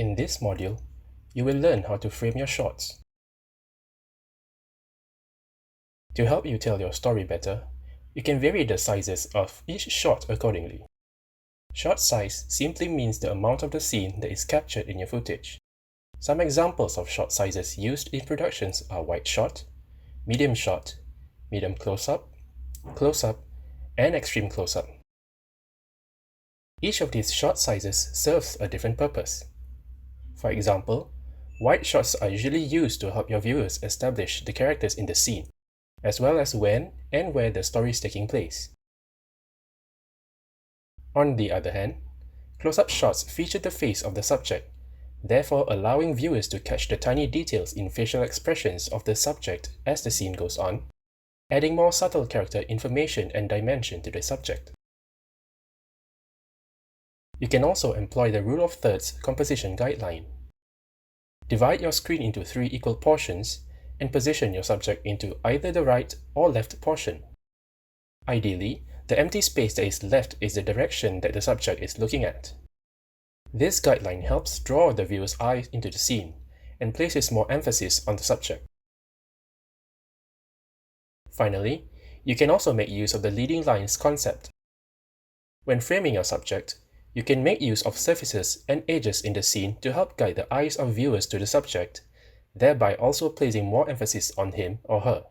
In this module, you will learn how to frame your shots. To help you tell your story better, you can vary the sizes of each shot accordingly. Shot size simply means the amount of the scene that is captured in your footage. Some examples of shot sizes used in productions are wide shot, medium close-up, and extreme close-up. Each of these shot sizes serves a different purpose. For example, wide shots are usually used to help your viewers establish the characters in the scene, as well as when and where the story is taking place. On the other hand, close-up shots feature the face of the subject, therefore allowing viewers to catch the tiny details in facial expressions of the subject as the scene goes on, adding more subtle character information and dimension to the subject. You can also employ the rule of thirds composition guideline. Divide your screen into 3 equal portions and position your subject into either the right or left portion. Ideally, the empty space that is left is the direction that the subject is looking at. This guideline helps draw the viewer's eye into the scene and places more emphasis on the subject. Finally, you can also make use of the leading lines concept. When framing your subject, you can make use of surfaces and edges in the scene to help guide the eyes of viewers to the subject, thereby also placing more emphasis on him or her.